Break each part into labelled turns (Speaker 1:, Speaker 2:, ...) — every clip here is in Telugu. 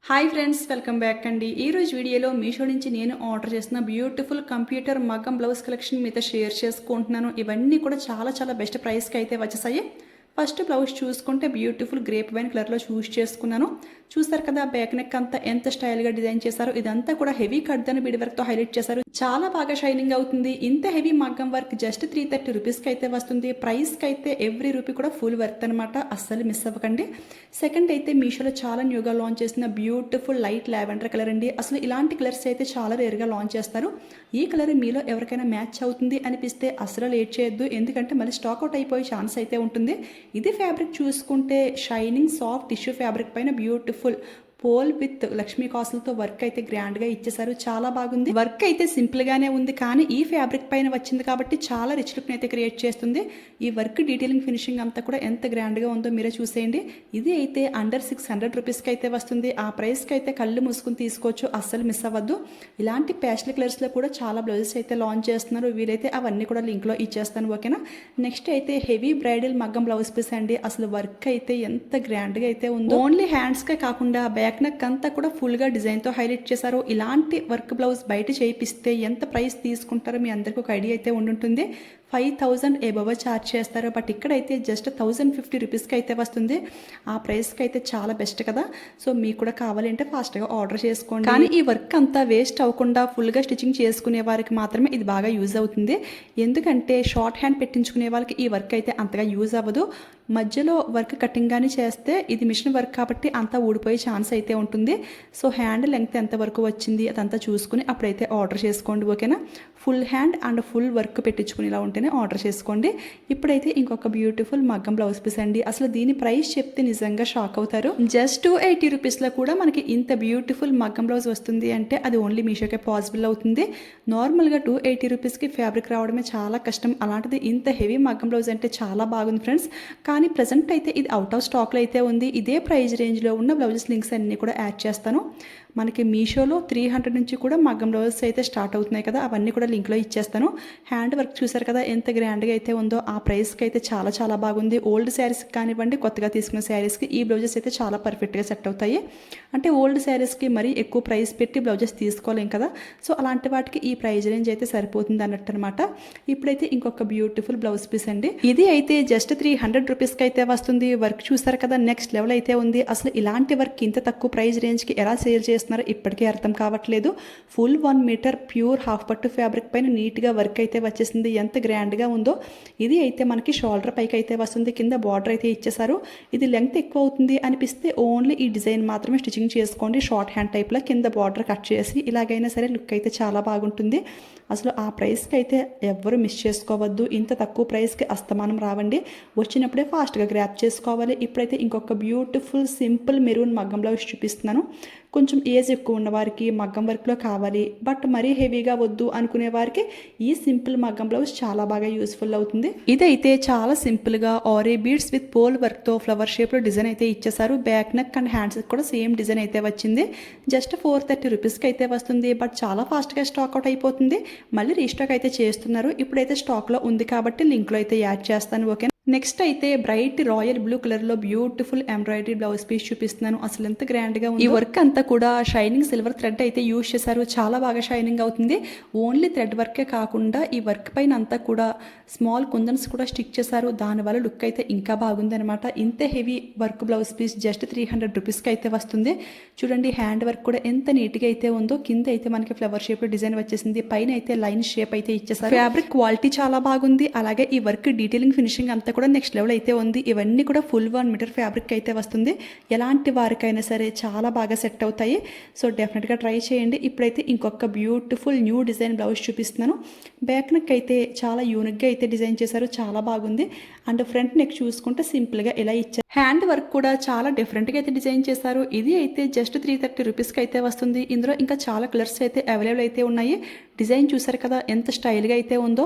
Speaker 1: హాయ్ ఫ్రెండ్స్, వెల్కమ్ బ్యాక్ అండి. ఈరోజు వీడియోలో మీషో నుంచి నేను ఆర్డర్ చేసిన బ్యూటిఫుల్ కంప్యూటర్ మగ్గం బ్లౌజ్ కలెక్షన్ మీతో షేర్ చేసుకుంటున్నాను. ఇవన్నీ కూడా చాలా బెస్ట్ ప్రైస్కి అయితే వచ్చేసాయి. ఫస్ట్ బ్లౌజ్ చూసుకుంటే బ్యూటిఫుల్ గ్రేప్ వైన్ కలర్లో చూస్ చేసుకున్నాను. చూసారు కదా, బ్యాక్ నెక్ అంతా ఎంత స్టైల్గా డిజైన్ చేశారు. ఇదంతా కూడా హెవీ కట్దని బిడి వర్క్తో హైలైట్ చేశారు. చాలా బాగా షైనింగ్ అవుతుంది. ఇంత హెవీ మగ్గం వర్క్ జస్ట్ 330 రూపీస్కి అయితే వస్తుంది. ప్రైస్కి అయితే ఎవ్రీ రూపీ కూడా ఫుల్ వర్త్ అనమాట. అస్సలు మిస్ అవ్వకండి. సెకండ్ అయితే మీషోలో చాలా న్యూగా లాంచ్ చేసిన బ్యూటిఫుల్ లైట్ లావెండర్ కలర్ అండి. అసలు ఇలాంటి కలర్స్ అయితే చాలా రేర్గా లాంచ్ చేస్తారు. ఈ కలర్ మీలో ఎవరికైనా మ్యాచ్ అవుతుంది అనిపిస్తే అసలు లేట్ చేయొద్దు, ఎందుకంటే మళ్ళీ స్టాక్అవుట్ అయిపోయే ఛాన్స్ అయితే ఉంటుంది. ఇది ఫ్యాబ్రిక్ చూసుకుంటే షైనింగ్ సాఫ్ట్ టిష్యూ ఫ్యాబ్రిక్ పైన బ్యూటిఫుల్ పోల్ విత్ లక్ష్మీ కాసులతో వర్క్ అయితే గ్రాండ్గా ఇచ్చేసారు. చాలా బాగుంది. వర్క్ అయితే సింపుల్గానే ఉంది, కానీ ఈ ఫ్యాబ్రిక్ పైన వచ్చింది కాబట్టి చాలా రిచ్ లుక్ని అయితే క్రియేట్ చేస్తుంది. ఈ వర్క్ డీటెయిలింగ్ ఫినిషింగ్ అంతా కూడా ఎంత గ్రాండ్గా ఉందో మీరే చూసేయండి. ఇది అయితే అండర్ 600 రూపీస్కి అయితే వస్తుంది. ఆ ప్రైస్కి అయితే కళ్ళు మూసుకుని తీసుకోవచ్చు, అస్సలు మిస్ అవ్వద్దు. ఇలాంటి ప్యాస్టల్ కలర్స్లో కూడా చాలా బ్లౌజెస్ అయితే లాంచ్ చేస్తున్నారు. వీరైతే అవన్నీ కూడా లింక్లో ఇచ్చేస్తాను, ఓకేనా. నెక్స్ట్ అయితే హెవీ బ్రైడల్ మగ్గం బ్లౌజ్ పీస్ అండి. అసలు వర్క్ అయితే ఎంత గ్రాండ్గా అయితే ఉందో. ఓన్లీ హ్యాండ్స్కే కాకుండా బ్యాక్ నెక్ అంతా కూడా ఫుల్గా డిజైన్తో హైలైట్ చేశారు. ఇలాంటి వర్క్ బ్లౌజ్ బయట చేయిస్తే ఎంత ప్రైస్ తీసుకుంటారో మీ అందరికీ ఒక ఐడియా అయితే ఉండుంటుంది. 5000 ఎబవ్ ఛార్జ్ చేస్తారు. బట్ ఇక్కడైతే జస్ట్ 1050 రూపీస్కి అయితే వస్తుంది. ఆ ప్రైస్కి అయితే చాలా బెస్ట్ కదా. సో మీకు కూడా కావాలంటే ఫాస్ట్గా ఆర్డర్ చేసుకోండి. కానీ ఈ వర్క్ అంతా వేస్ట్ అవ్వకుండా ఫుల్గా స్టిచ్చింగ్ చేసుకునే వారికి మాత్రమే ఇది బాగా యూజ్ అవుతుంది. ఎందుకంటే షార్ట్ హ్యాండ్ పెట్టించుకునే వాళ్ళకి ఈ వర్క్ అయితే అంతగా యూజ్ అవ్వదు. మధ్యలో వర్క్ కటింగ్ కానీ చేస్తే ఇది మిషన్ వర్క్ కాబట్టి అంతా ఊడిపోయే ఛాన్స్ అయితే ఉంటుంది. సో హ్యాండ్ లెంగ్త్ ఎంత వరకు వచ్చింది అదంతా చూసుకుని అప్పుడైతే ఆర్డర్ చేసుకోండి, ఓకేనా. Full hand and full work పెట్టించుకునేలా ఉంటేనే ఆర్డర్ చేసుకోండి. ఇప్పుడైతే ఇంకొక బ్యూటిఫుల్ మగ్గం బ్లౌజ్ పీస్ అండి. అసలు దీని ప్రైస్ చెప్తే నిజంగా షాక్ అవుతారు. జస్ట్ 280 రూపీస్లో కూడా మనకి ఇంత బ్యూటిఫుల్ మగ్గం బ్లౌజ్ వస్తుంది అంటే అది ఓన్లీ మీషోకే పాసిబుల్ అవుతుంది. నార్మల్గా 280 రూపీస్కి ఫ్యాబ్రిక్ రావడమే చాలా కష్టం. అలాంటిది ఇంత హెవీ మగ్గం బ్లౌజ్ అంటే చాలా బాగుంది ఫ్రెండ్స్. కానీ ప్రజెంట్ అయితే ఇది అవుట్ ఆఫ్ స్టాక్లో అయితే ఉంది. ఇదే ప్రైస్ రేంజ్లో ఉన్న బ్లౌజెస్ లింక్స్ అన్నీ కూడా యాడ్ చేస్తాను. మనకి మీషోలో 300 నుంచి కూడా మగ్గం బ్లౌజెస్ అయితే స్టార్ట్ అవుతున్నాయి కదా, అవన్నీ కూడా లింక్లో ఇచ్చేస్తాను. హ్యాండ్ వర్క్ చూసారు కదా ఎంత గ్రాండ్గా అయితే ఉందో. ఆ ప్రైస్కి అయితే చాలా బాగుంది. ఓల్డ్ శారీస్కి కానివ్వండి, కొత్తగా తీసుకున్న శారీస్కి ఈ బ్లౌజెస్ అయితే చాలా పర్ఫెక్ట్గా సెట్ అవుతాయి. అంటే ఓల్డ్ శారీస్కి మరీ ఎక్కువ ప్రైస్ పెట్టి బ్లౌజెస్ తీసుకోలేం కదా, సో అలాంటి వాటికి ఈ ప్రైస్ రేంజ్ అయితే సరిపోతుంది అన్నట్టు అనమాట. ఇప్పుడైతే ఇంకొక బ్యూటిఫుల్ బ్లౌజ్ పీస్ అండి. ఇది అయితే జస్ట్ 300 రూపీస్కి అయితే వస్తుంది. వర్క్ చూసారు కదా నెక్స్ట్ లెవెల్ అయితే ఉంది. అసలు ఇలాంటి వర్క్ ఇంత తక్కువ ప్రైస్ రేంజ్కి ఎలా సేల్ చేస్తున్నారు ఇప్పటికీ అర్థం కావట్లేదు. ఫుల్ 1 మీటర్ ప్యూర్ హాఫ్ పట్టు ఫ్యాబ్రిక్ పైన నీట్గా వర్క్ అయితే వచ్చేసింది. ఎంత గ్రాండ్గా ఉందో. ఇది అయితే మనకి షోల్డర్ పైకి అయితే వస్తుంది. కింద బార్డర్ అయితే ఇచ్చేసారు. ఇది లెంగ్త్ ఎక్కువ అవుతుంది అనిపిస్తే ఓన్లీ ఈ డిజైన్ మాత్రమే స్టిచ్చింగ్ చేసుకోండి. షార్ట్ హ్యాండ్ టైప్లో కింద బార్డర్ కట్ చేసి ఇలాగైనా సరే లుక్ అయితే చాలా బాగుంటుంది. అసలు ఆ ప్రైస్కి అయితే ఎవ్వరు మిస్ చేసుకోవద్దు. ఇంత తక్కువ ప్రైస్కి అస్తమానం రావండి, వచ్చినప్పుడే ఫాస్ట్గా గ్రాప్ చేసుకోవాలి. ఇప్పుడైతే ఇంకొక బ్యూటిఫుల్ సింపుల్ మెరూన్ మగ్గం బ్లౌజ్ చూపిస్తున్నాను. కొంచెం ఏజ్ ఎక్కువ ఉన్న వారికి మగ్గం వర్క్లో కావాలి బట్ మరీ హెవీగా వద్దు అనుకునే వారికి ఈ సింపుల్ మగ్గం బ్లౌజ్ చాలా బాగా యూస్ఫుల్ అవుతుంది. ఇదైతే చాలా సింపుల్గా ఆరీ బీడ్స్ విత్ పోల్ వర్క్తో ఫ్లవర్ షేప్లో డిజైన్ అయితే ఇచ్చేసారు. బ్యాక్ నెక్ అండ్ హ్యాండ్స్ కూడా సేమ్ డిజైన్ అయితే వచ్చింది. జస్ట్ 430 రూపీస్కి అయితే వస్తుంది. బట్ చాలా ఫాస్ట్గా స్టాక్అవుట్ అయిపోతుంది. మళ్ళీ రీస్టాక్ అయితే చేస్తున్నారు. ఇప్పుడైతే స్టాక్లో ఉంది కాబట్టి లింక్లో అయితే యాడ్ చేస్తాను, ఓకే. నెక్స్ట్ అయితే బ్రైట్ రాయల్ బ్లూ కలర్లో బ్యూటిఫుల్ ఎంబ్రాయిడరీ బ్లౌజ్ పీస్ చూపిస్తున్నాను. అసలు ఎంత గ్రాండ్గా ఉంది. ఈ వర్క్ అంతా కూడా షైనింగ్ సిల్వర్ థ్రెడ్ అయితే యూజ్ చేశారు. చాలా బాగా షైనింగ్ అవుతుంది. ఓన్లీ థ్రెడ్ వర్కే కాకుండా ఈ వర్క్ పైన అంతా కూడా స్మాల్ కుందన్స్ కూడా స్టిక్ చేశారు. దానివల్ల లుక్ అయితే ఇంకా బాగుంది అనమాట. ఇంత heavy work blouse piece just 300 రూపీస్కి అయితే వస్తుంది. చూడండి హ్యాండ్ వర్క్ కూడా ఎంత నీట్గా అయితే ఉందో. కింద అయితే మనకి ఫ్లవర్ షేప్ డిజైన్ వచ్చేసింది. పైన అయితే లైన్ షేప్ అయితే ఇచ్చేసారు. ఫ్యాబ్రిక్ క్వాలిటీ చాలా బాగుంది. అలాగే ఈ వర్క్ డీటెయిలింగ్ ఫినిషింగ్ అంతా కూడా నెక్స్ట్ లెవెల్ అయితే ఉంది. ఇవన్నీ కూడా ఫుల్ 1 మీటర్ ఫ్యాబ్రిక్ అయితే వస్తుంది. ఎలాంటి వారికైనా సరే చాలా బాగా సెట్ అవుతాయి. సో డెఫినెట్గా ట్రై చేయండి. ఇప్పుడైతే ఇంకొక బ్యూటిఫుల్ న్యూ డిజైన్ బ్లౌజ్ చూపిస్తున్నాను. బ్యాక్ నెక్ అయితే చాలా యూనిక్గా అయితే డిజైన్ చేశారు. చాలా బాగుంది. అండ్ ఫ్రంట్ నెక్ చూసుకుంటే సింపుల్గా ఇలా ఇచ్చారు. హ్యాండ్ వర్క్ కూడా చాలా డిఫరెంట్గా అయితే డిజైన్ చేశారు. ఇది అయితే జస్ట్ 330 రూపీస్కి అయితే వస్తుంది. ఇందులో ఇంకా చాలా కలర్స్ అయితే అవైలబుల్ అయితే ఉన్నాయి. డిజైన్ చూసారు కదా ఎంత స్టైల్గా అయితే ఉందో.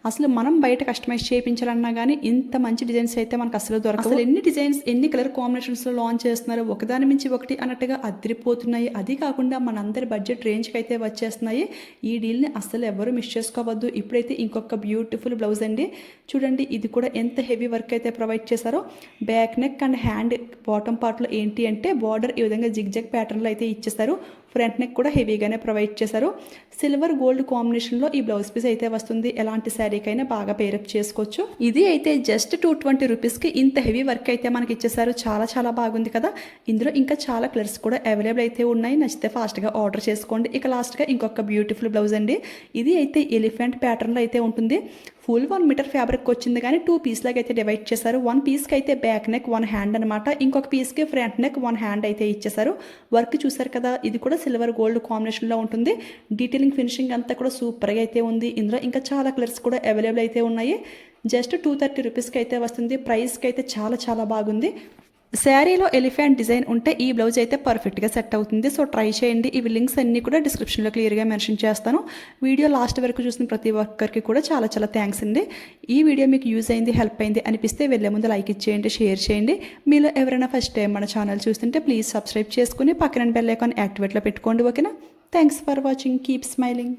Speaker 1: అసలు మనం బయట కస్టమైజ్ చేయించాలన్నా కానీ ఇంత మంచి డిజైన్స్ అయితే మనకు అసలు దొరకవు. అసలు ఎన్ని డిజైన్స్ ఎన్ని కలర్ కాంబినేషన్స్లో లాంచ్ చేస్తున్నారు, ఒకదాని మించి ఒకటి అన్నట్టుగా అదిరిపోతున్నాయి. అది కాకుండా మనందరి బడ్జెట్ రేంజ్కి అయితే వచ్చేస్తున్నాయి. ఈ డీల్ని అసలు ఎవరు మిస్ చేసుకోవద్దు. ఇప్పుడైతే ఇంకొక బ్యూటిఫుల్ బ్లౌజ్ అండి. చూడండి ఇది కూడా ఎంత హెవీ వర్క్ అయితే ప్రొవైడ్ చేశారు. Back neck and hand bottom పార్ట్లో ఏంటి అంటే బార్డర్ ఈ విధంగా జిగ్జాగ్ ప్యాటర్న్లో అయితే ఇచ్చేసారు. ఫ్రంట్ నెక్ కూడా హెవీగానే ప్రొవైడ్ చేశారు. సిల్వర్ గోల్డ్ కాంబినేషన్లో ఈ బ్లౌజ్ పీస్ అయితే వస్తుంది. ఎలాంటి శారీకైనా బాగా పేరప్ చేసుకోవచ్చు. ఇది అయితే జస్ట్ 220 రూపీస్కి ఇంత హెవీ వర్క్ అయితే మనకి ఇచ్చేసారు. చాలా చాలా బాగుంది కదా. ఇందులో ఇంకా చాలా కలర్స్ కూడా అవైలబుల్ అయితే ఉన్నాయి. నచ్చితే ఫాస్ట్గా ఆర్డర్ చేసుకోండి. ఇక లాస్ట్గా ఇంకొక బ్యూటిఫుల్ బ్లౌజ్ అండి. ఇది అయితే ఎలిఫెంట్ ప్యాటర్న్లో అయితే ఉంటుంది. ఫుల్ 1 మీటర్ ఫ్యాబ్రిక్ వచ్చింది కానీ 2 పీస్ లాగా అయితే డివైడ్ చేశారు. 1 పీస్కి అయితే బ్యాక్ నెక్ 1 హ్యాండ్ అనమాట. ఇంకొక పీస్కి ఫ్రంట్ నెక్ 1 హ్యాండ్ అయితే ఇచ్చేసారు. వర్క్ చూసారు కదా. ఇది కూడా సిల్వర్ గోల్డ్ కాంబినేషన్లో ఉంటుంది. డీటెయిలింగ్ ఫినిషింగ్ అంతా కూడా సూపర్గా అయితే ఉంది. ఇందులో ఇంకా చాలా కలర్స్ కూడా అవైలబుల్ అయితే ఉన్నాయి. జస్ట్ 230 రూపీస్కి అయితే వస్తుంది. ప్రైస్కి అయితే చాలా చాలా బాగుంది. శారీలో ఎలిఫెంట్ డిజైన్ ఉంటే ఈ బ్లౌజ్ అయితే పర్ఫెక్ట్గా సెట్ అవుతుంది. సో ట్రై చేయండి. ఇవి లింక్స్ అన్నీ కూడా డిస్క్రిప్షన్లో క్లియర్గా మెన్షన్ చేస్తాను. వీడియో లాస్ట్ వరకు చూసిన ప్రతి ఒక్కరికి కూడా చాలా చాలా థ్యాంక్స్ అండి. ఈ వీడియో మీకు యూజ్ అయింది, హెల్ప్ అయింది అనిపిస్తే వెళ్ళే ముందు లైక్ ఇచ్చేయండి, షేర్ చేయండి. మీలో ఎవరైనా ఫస్ట్ టైం మన ఛానల్ చూస్తుంటే ప్లీజ్ సబ్స్క్రైబ్ చేసుకుని పక్కన బెల్ ఐకాన్ యాక్టివేట్లో పెట్టుకోండి. ఓకేనా. Thanks for watching. Keep smiling.